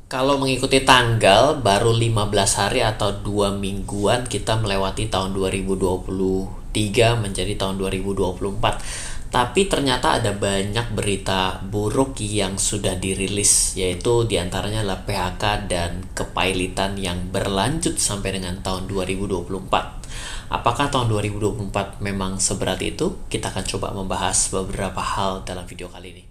Kalau mengikuti tanggal, baru 15 hari atau 2 mingguan kita melewati tahun 2023 menjadi tahun 2024. Tapi ternyata ada banyak berita buruk yang sudah dirilis, yaitu diantaranya adalah PHK dan kepailitan yang berlanjut sampai dengan tahun 2024. Apakah tahun 2024 memang seberat itu? Kita akan coba membahas beberapa hal dalam video kali ini.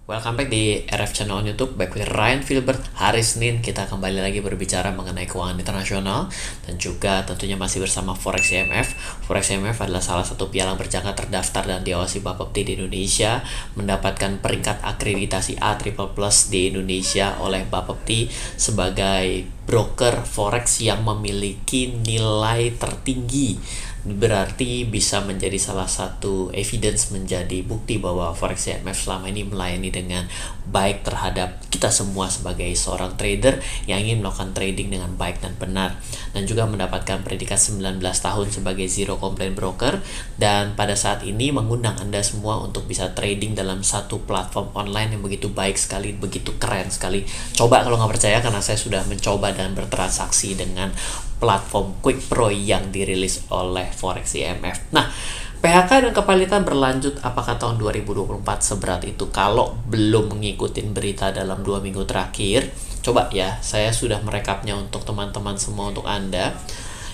Welcome back di RF Channel on YouTube, back with Ryan Filbert. Hari Senin kita kembali lagi berbicara mengenai keuangan internasional dan juga tentunya masih bersama Forex IMF. Forex IMF adalah salah satu pialang berjangka terdaftar dan diawasi Bapepti di Indonesia, mendapatkan peringkat akreditasi A+ di Indonesia oleh Bapepti sebagai broker forex yang memiliki nilai tertinggi. Berarti bisa menjadi salah satu evidence, menjadi bukti bahwa Forex IMF selama ini melayani dengan baik terhadap kita semua sebagai seorang trader yang ingin melakukan trading dengan baik dan benar, dan juga mendapatkan predikat 19 tahun sebagai zero complaint broker, dan pada saat ini mengundang Anda semua untuk bisa trading dalam satu platform online yang begitu baik sekali, begitu keren sekali. Coba kalau nggak percaya, karena saya sudah mencoba dan bertransaksi dengan platform Quick Pro yang dirilis oleh Forex IMF. Nah, PHK dan kepailitan berlanjut. Apakah tahun 2024 seberat itu? Kalau belum mengikuti berita dalam 2 minggu terakhir, coba ya, saya sudah merekapnya untuk teman-teman semua, untuk Anda.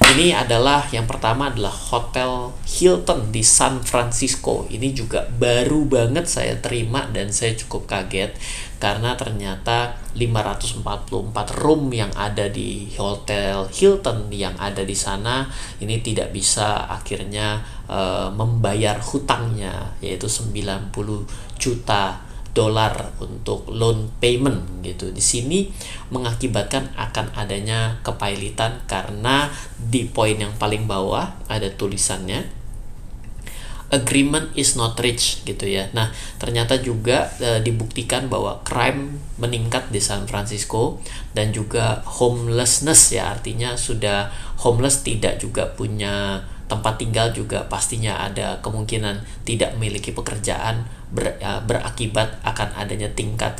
Ini adalah, yang pertama adalah Hotel Hilton di San Francisco. Ini juga baru banget saya terima dan saya cukup kaget karena ternyata 544 room yang ada di Hotel Hilton yang ada di sana ini tidak bisa akhirnya membayar hutangnya, yaitu 90 juta dolar untuk loan payment gitu. Di sini mengakibatkan akan adanya kepailitan karena di poin yang paling bawah ada tulisannya agreement is not reached gitu ya. Nah, ternyata juga dibuktikan bahwa crime meningkat di San Francisco dan juga homelessness, ya artinya sudah homeless, tidak juga punya tempat tinggal, juga pastinya ada kemungkinan tidak memiliki pekerjaan, berakibat akan adanya tingkat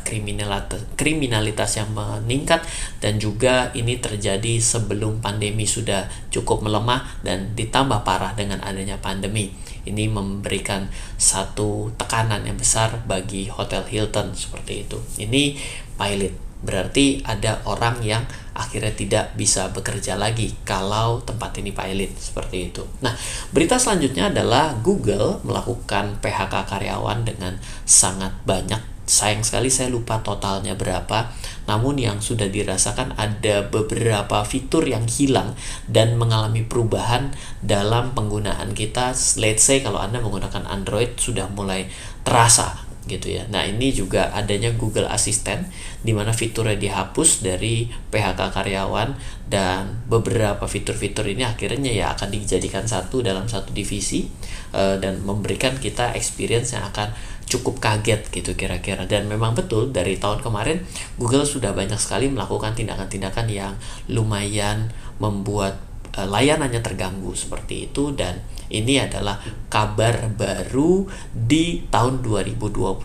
kriminalitas yang meningkat, dan juga ini terjadi sebelum pandemi sudah cukup melemah dan ditambah parah dengan adanya pandemi. Ini memberikan satu tekanan yang besar bagi Hotel Hilton seperti itu. Ini pilot, berarti ada orang yang akhirnya tidak bisa bekerja lagi kalau tempat ini pilot seperti itu. Nah, berita selanjutnya adalah Google melakukan PHK karyawan dengan sangat banyak. Sayang sekali saya lupa totalnya berapa, namun yang sudah dirasakan ada beberapa fitur yang hilang dan mengalami perubahan dalam penggunaan kita. Let's say kalau Anda menggunakan Android sudah mulai terasa gitu ya. Nah, ini juga adanya Google Assistant di mana fiturnya dihapus dari PHK karyawan, dan beberapa fitur-fitur ini akhirnya ya akan dijadikan satu dalam satu divisi dan memberikan kita experience yang akan cukup kaget gitu kira-kira. Dan memang betul dari tahun kemarin Google sudah banyak sekali melakukan tindakan-tindakan yang lumayan membuat layanannya terganggu seperti itu, dan ini adalah kabar baru di tahun 2024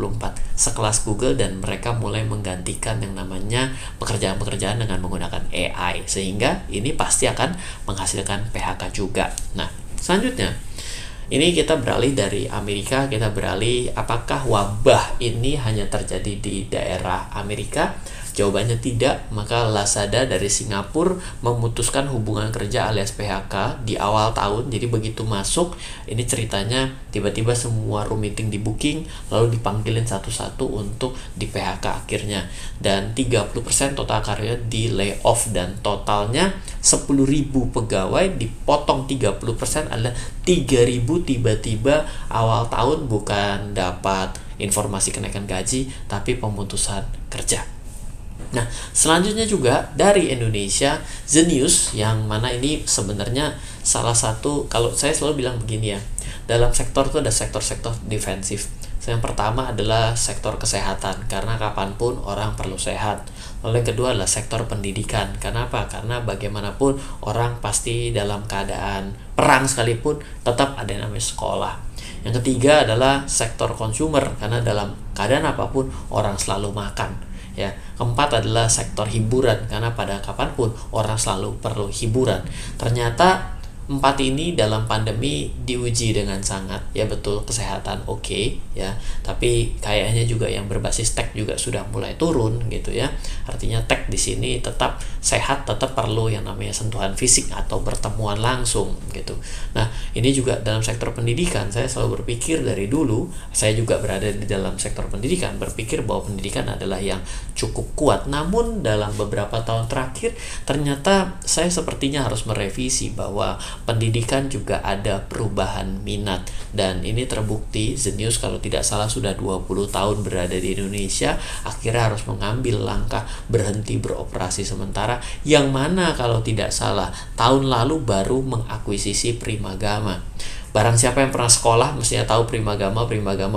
sekelas Google, dan mereka mulai menggantikan yang namanya pekerjaan-pekerjaan dengan menggunakan AI, sehingga ini pasti akan menghasilkan PHK juga. Nah, selanjutnya ini kita beralih dari Amerika, kita beralih apakah wabah ini hanya terjadi di daerah Amerika? Jawabannya tidak, maka Lazada dari Singapura memutuskan hubungan kerja alias PHK di awal tahun. Jadi begitu masuk, ini ceritanya tiba-tiba semua room meeting di booking, lalu dipanggilin satu-satu untuk di PHK akhirnya. Dan 30% total karya di layoff, dan totalnya 10.000 pegawai dipotong 30% adalah 3.000 tiba-tiba awal tahun, bukan dapat informasi kenaikan gaji, tapi pemutusan kerja. Nah, selanjutnya juga dari Indonesia, Zenius, yang mana ini sebenarnya salah satu, kalau saya selalu bilang begini ya, dalam sektor itu ada sektor-sektor defensif. Yang pertama adalah sektor kesehatan, karena kapanpun orang perlu sehat. Lalu yang kedua adalah sektor pendidikan. Kenapa? Karena bagaimanapun orang pasti dalam keadaan perang sekalipun tetap ada yang namanya sekolah. Yang ketiga adalah sektor consumer, karena dalam keadaan apapun orang selalu makan. Ya, keempat adalah sektor hiburan, karena pada kapanpun orang selalu perlu hiburan. Ternyata empat ini dalam pandemi diuji dengan sangat, ya betul, kesehatan oke, ya, tapi kayaknya juga yang berbasis tech juga sudah mulai turun gitu ya. Artinya tech di sini tetap sehat, tetap perlu yang namanya sentuhan fisik atau pertemuan langsung gitu. Nah, ini juga dalam sektor pendidikan, saya selalu berpikir dari dulu, saya juga berada di dalam sektor pendidikan, berpikir bahwa pendidikan adalah yang cukup kuat. Namun dalam beberapa tahun terakhir ternyata saya sepertinya harus merevisi bahwa pendidikan juga ada perubahan minat, dan ini terbukti Zenius kalau tidak salah sudah 20 tahun berada di Indonesia, akhirnya harus mengambil langkah berhenti beroperasi sementara, yang mana kalau tidak salah tahun lalu baru mengakuisisi Primagama. Barang siapa yang pernah sekolah mestinya tahu Primagama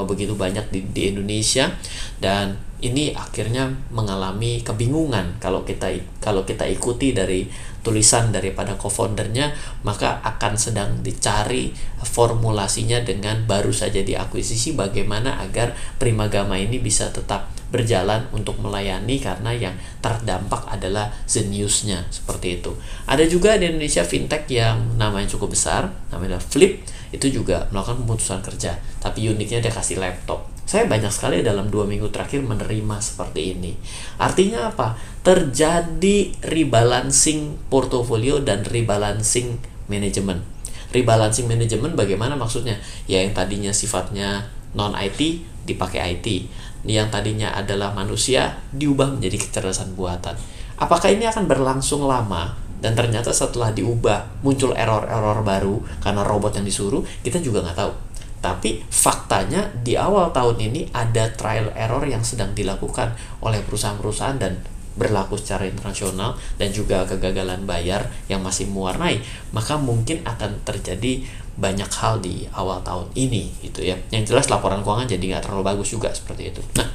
begitu banyak di Indonesia, dan ini akhirnya mengalami kebingungan kalau kita ikuti dari tulisan daripada co-foundernya, maka akan sedang dicari formulasinya dengan baru saja diakuisisi bagaimana agar Primagama ini bisa tetap berjalan untuk melayani, karena yang terdampak adalah Zenius-nya seperti itu. Ada juga di Indonesia fintech yang namanya cukup besar, namanya Flip, itu juga melakukan pemutusan kerja, tapi uniknya dia kasih laptop. Saya banyak sekali dalam 2 minggu terakhir menerima seperti ini. Artinya apa? Terjadi rebalancing portofolio dan rebalancing manajemen. Rebalancing manajemen bagaimana maksudnya? Ya, yang tadinya sifatnya non-IT dipakai IT. Yang tadinya adalah manusia diubah menjadi kecerdasan buatan. Apakah ini akan berlangsung lama? Dan ternyata setelah diubah muncul error-error baru karena robot yang disuruh, kita juga nggak tahu. Tapi faktanya di awal tahun ini ada trial error yang sedang dilakukan oleh perusahaan-perusahaan dan berlaku secara internasional, dan juga kegagalan bayar yang masih mewarnai. Maka mungkin akan terjadi banyak hal di awal tahun ini gitu ya. Yang jelas laporan keuangan jadi nggak terlalu bagus juga seperti itu. Nah,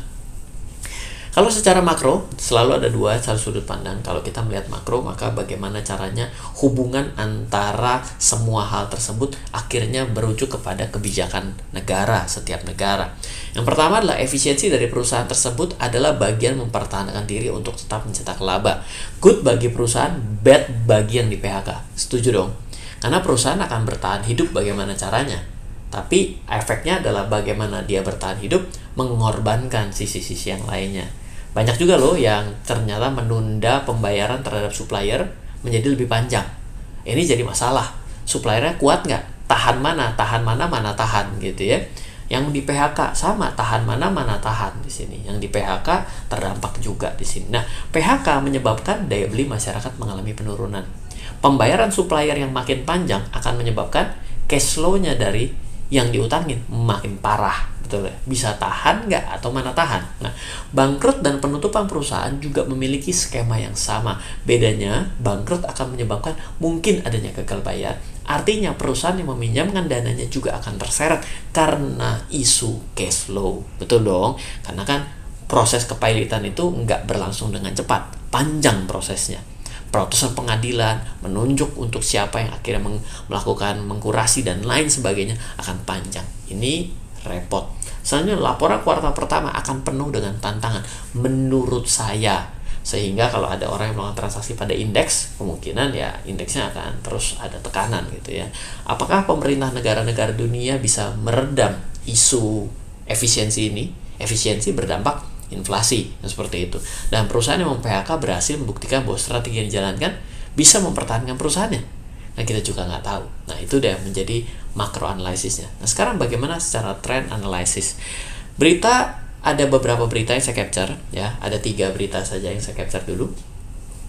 kalau secara makro selalu ada satu sudut pandang. Kalau kita melihat makro, maka bagaimana caranya hubungan antara semua hal tersebut akhirnya merujuk kepada kebijakan negara, setiap negara. Yang pertama adalah efisiensi dari perusahaan tersebut adalah bagian mempertahankan diri untuk tetap mencetak laba. Good bagi perusahaan, bad bagi yang di PHK. Setuju dong? Karena perusahaan akan bertahan hidup bagaimana caranya. Tapi efeknya adalah bagaimana dia bertahan hidup mengorbankan sisi-sisi yang lainnya. Banyak juga loh yang ternyata menunda pembayaran terhadap supplier menjadi lebih panjang. Ini jadi masalah. Suppliernya kuat nggak? Tahan mana tahan gitu ya. Yang di PHK sama, tahan mana tahan di sini. Yang di PHK terdampak juga di sini. Nah, PHK menyebabkan daya beli masyarakat mengalami penurunan. Pembayaran supplier yang makin panjang akan menyebabkan cash flow-nya dari yang diutangin makin parah. Betul ya? Bisa tahan nggak atau mana tahan? Nah, bangkrut dan penutupan perusahaan juga memiliki skema yang sama. Bedanya, bangkrut akan menyebabkan mungkin adanya gagal bayar. Artinya perusahaan yang meminjamkan dananya juga akan terseret karena isu cash flow. Betul dong? Karena kan proses kepailitan itu nggak berlangsung dengan cepat. Panjang prosesnya. Putusan pengadilan, menunjuk untuk siapa yang akhirnya melakukan mengkurasi dan lain sebagainya akan panjang. Ini repot. Selanjutnya, laporan kuartal pertama akan penuh dengan tantangan menurut saya. Sehingga kalau ada orang yang melakukan transaksi pada indeks, kemungkinan ya indeksnya akan terus ada tekanan gitu ya. Apakah pemerintah negara-negara dunia bisa meredam isu efisiensi ini? Efisiensi berdampak inflasi, yang seperti itu. Dan perusahaan yang mem-PHK berhasil membuktikan bahwa strategi yang dijalankan bisa mempertahankan perusahaannya. Nah, kita juga nggak tahu. Nah, itu udah menjadi makro analisisnya. Nah, sekarang bagaimana secara trend analisis? Berita, ada beberapa berita yang saya capture ya. Ada 3 berita saja yang saya capture dulu.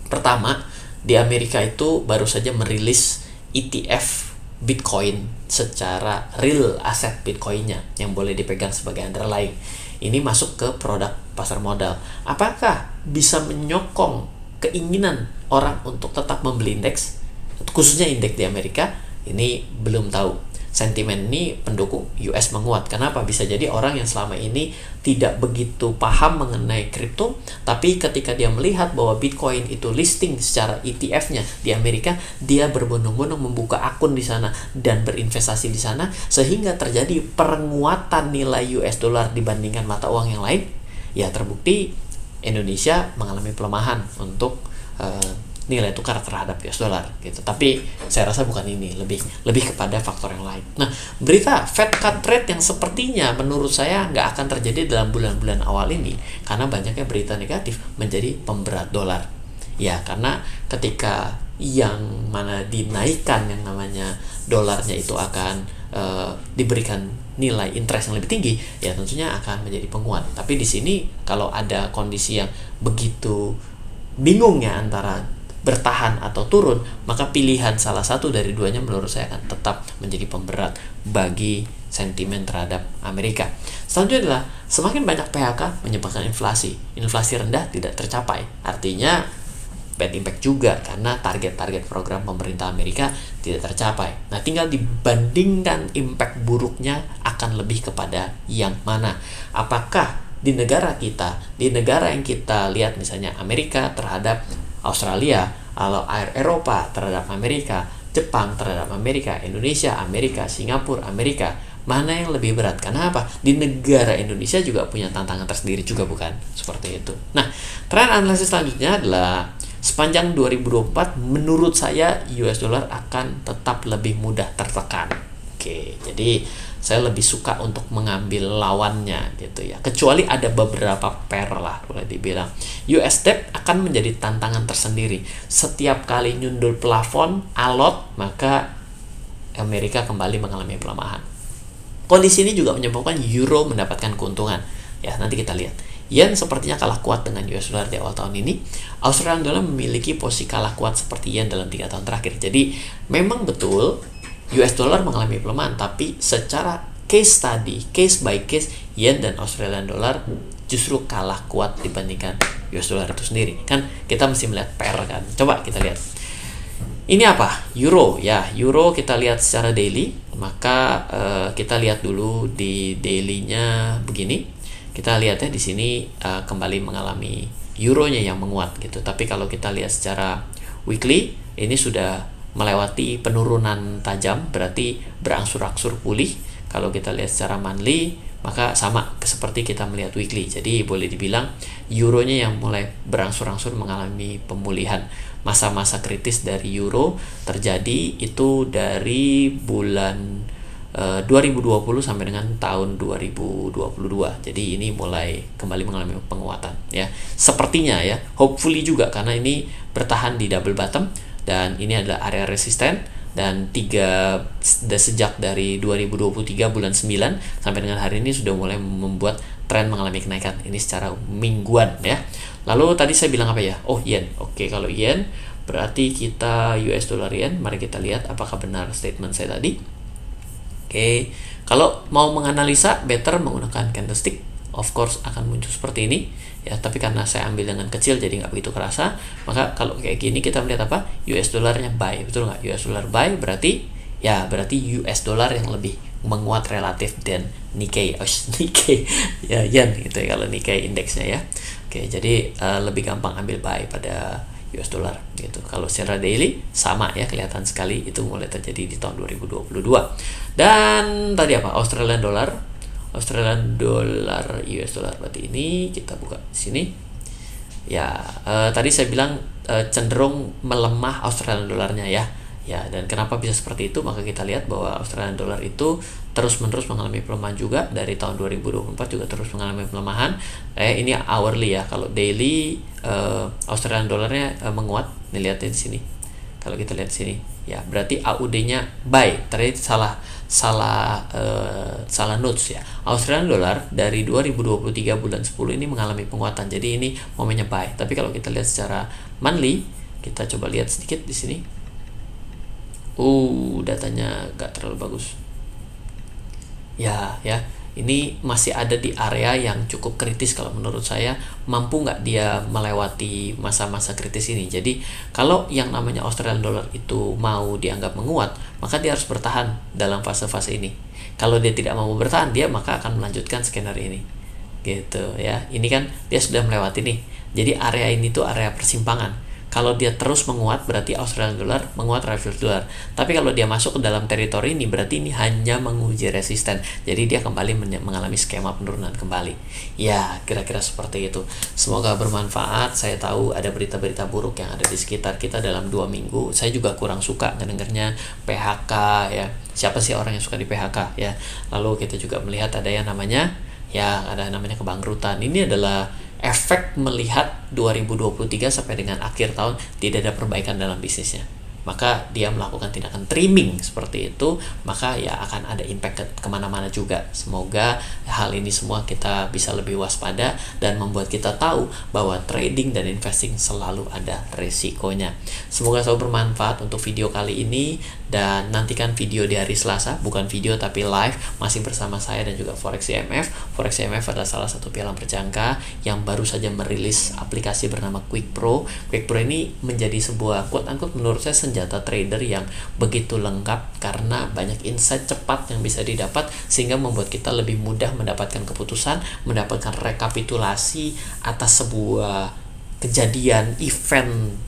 Pertama, di Amerika itu baru saja merilis ETF Bitcoin secara real aset Bitcoinnya yang boleh dipegang sebagai underlying. Ini masuk ke produk pasar modal. Apakah bisa menyokong keinginan orang untuk tetap membeli indeks, khususnya indeks di Amerika? Ini belum tahu. Sentimen ini pendukung US menguat. Kenapa? Bisa jadi orang yang selama ini tidak begitu paham mengenai kripto, tapi ketika dia melihat bahwa Bitcoin itu listing secara ETF-nya di Amerika, dia berbondong-bondong membuka akun di sana dan berinvestasi di sana, sehingga terjadi penguatan nilai US dollar dibandingkan mata uang yang lain. Ya, terbukti Indonesia mengalami pelemahan untuk nilai tukar terhadap US dollar gitu. Tapi saya rasa bukan ini, lebih kepada faktor yang lain. Nah, berita Fed cut rate yang sepertinya menurut saya nggak akan terjadi dalam bulan-bulan awal ini karena banyaknya berita negatif menjadi pemberat dolar. Ya, karena ketika yang mana dinaikkan yang namanya dolarnya itu akan diberikan nilai interest yang lebih tinggi, ya tentunya akan menjadi penguat. Tapi di sini kalau ada kondisi yang begitu bingungnya antara bertahan atau turun, maka pilihan salah satu dari duanya menurut saya akan tetap menjadi pemberat bagi sentimen terhadap Amerika. Selanjutnya adalah semakin banyak PHK menyebabkan inflasi rendah tidak tercapai. Artinya bad impact juga karena target-target program pemerintah Amerika tidak tercapai. Nah, tinggal dibandingkan impact buruknya akan lebih kepada yang mana. Apakah di negara kita, di negara yang kita lihat misalnya Amerika terhadap Australia, atau Eropa terhadap Amerika, Jepang terhadap Amerika, Indonesia, Amerika, Singapura, Amerika, mana yang lebih berat? Karena apa? Di negara Indonesia juga punya tantangan tersendiri juga, bukan? Seperti itu. Nah, tren analisis selanjutnya adalah sepanjang 2024 menurut saya US dollar akan tetap lebih mudah tertekan. Oke, jadi saya lebih suka untuk mengambil lawannya gitu ya. Kecuali ada beberapa pair lah boleh dibilang. US debt akan menjadi tantangan tersendiri. Setiap kali nyundul plafon alot, maka Amerika kembali mengalami pelemahan. Kondisi ini juga menyebabkan euro mendapatkan keuntungan. Ya, nanti kita lihat. Yen sepertinya kalah kuat dengan US dollar di awal tahun ini. Australian dollar memiliki posisi kalah kuat seperti yen dalam 3 tahun terakhir. Jadi memang betul US dollar mengalami pelemahan, tapi secara case study, case by case, yen dan Australian dollar justru kalah kuat dibandingkan US dollar itu sendiri. Kan kita mesti melihat pair kan. Coba kita lihat. Ini apa? Euro ya. Euro kita lihat secara daily, maka kita lihat dulu di daily-nya begini. Kita lihat ya di sini kembali mengalami euronya yang menguat gitu. Tapi kalau kita lihat secara weekly, ini sudah melewati penurunan tajam, berarti berangsur-angsur pulih. Kalau kita lihat secara monthly, maka sama seperti kita melihat weekly. Jadi boleh dibilang euronya yang mulai berangsur-angsur mengalami pemulihan. Masa-masa kritis dari euro terjadi itu dari bulan 2020 sampai dengan tahun 2022. Jadi ini mulai kembali mengalami penguatan ya. Sepertinya ya, hopefully juga karena ini bertahan di double bottom. Dan ini adalah area resisten dan sejak dari 2023 bulan 9 sampai dengan hari ini sudah mulai membuat tren mengalami kenaikan. Ini secara mingguan ya. Lalu tadi saya bilang apa ya? Oh, yen. Oke, kalau yen berarti kita US dollar yen. Mari kita lihat apakah benar statement saya tadi. Oke, kalau mau menganalisa better menggunakan candlestick. Of course akan muncul seperti ini ya, tapi karena saya ambil dengan kecil jadi nggak begitu kerasa. Maka kalau kayak gini kita melihat apa? US dollarnya buy, betul nggak? US dollar buy berarti US dollar yang lebih menguat relatif dan Nikkei ya yen gitu ya kalau Nikkei indeksnya ya. Oke, jadi lebih gampang ambil buy pada US dollar gitu. Kalau secara daily sama ya, kelihatan sekali itu mulai terjadi di tahun 2022. Dan tadi apa? Australian dollar US dollar berarti ini kita buka di sini ya. Tadi saya bilang cenderung melemah Australian dollarnya ya. Dan kenapa bisa seperti itu? Maka kita lihat bahwa Australian dollar itu terus-menerus mengalami pelemahan juga dari tahun 2024 juga terus mengalami pelemahan. Ini hourly ya. Kalau daily Australian dollarnya menguat. Nih lihat di sini. Kalau kita lihat di sini ya, berarti AUD-nya buy. Tadi salah notes ya. Australian dollar dari 2023 bulan 10 ini mengalami penguatan. Jadi ini momennya buy. Tapi kalau kita lihat secara monthly, kita coba lihat sedikit di sini. Datanya nggak terlalu bagus. Ya, ini masih ada di area yang cukup kritis kalau menurut saya. Mampu nggak dia melewati masa-masa kritis ini? Jadi kalau yang namanya Australian dollar itu mau dianggap menguat, maka dia harus bertahan dalam fase-fase ini. Kalau dia tidak mau bertahan, dia maka akan melanjutkan skenario ini, gitu ya. Ini kan dia sudah melewati nih, jadi area ini tuh area persimpangan. Kalau dia terus menguat berarti Australian dollar menguat terhadap US dollar. Tapi kalau dia masuk ke dalam teritori ini berarti ini hanya menguji resisten. Jadi dia kembali mengalami skema penurunan kembali. Ya, kira-kira seperti itu. Semoga bermanfaat. Saya tahu ada berita-berita buruk yang ada di sekitar kita dalam 2 minggu. Saya juga kurang suka mendengarnya PHK ya. Siapa sih orang yang suka di PHK ya? Lalu kita juga melihat ada yang namanya kebangkrutan. Ini adalah efek melihat 2023 sampai dengan akhir tahun tidak ada perbaikan dalam bisnisnya, maka dia melakukan tindakan trimming seperti itu, maka ya akan ada impact kemana-mana juga. Semoga hal ini semua kita bisa lebih waspada dan membuat kita tahu bahwa trading dan investing selalu ada resikonya. Semoga selalu bermanfaat untuk video kali ini, dan nantikan video di hari Selasa, bukan video tapi live, masih bersama saya dan juga Forex IMF. Forex IMF adalah salah satu pialang berjangka yang baru saja merilis aplikasi bernama Quick Pro. Quick Pro ini menjadi sebuah quote-unquote menurut saya senjata trader yang begitu lengkap karena banyak insight cepat yang bisa didapat sehingga membuat kita lebih mudah mendapatkan keputusan, mendapatkan rekapitulasi atas sebuah kejadian, event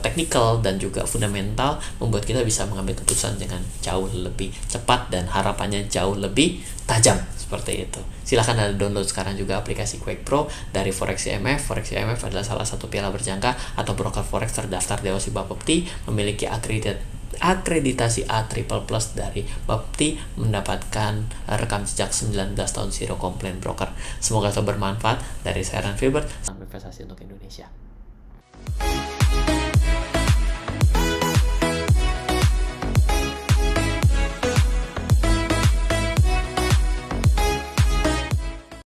teknikal dan juga fundamental, membuat kita bisa mengambil keputusan dengan jauh lebih cepat dan harapannya jauh lebih tajam seperti itu. Silahkan Anda download sekarang juga aplikasi Quick Pro dari Forex IMF. Forex IMF adalah salah satu piala berjangka atau broker forex terdaftar di OSI Bapepti, memiliki akreditasi A triple plus dari Bapepti, mendapatkan rekam jejak 19 tahun zero complaint broker. Semoga itu bermanfaat. Dari saya Ran Filbert, salam investasi untuk Indonesia.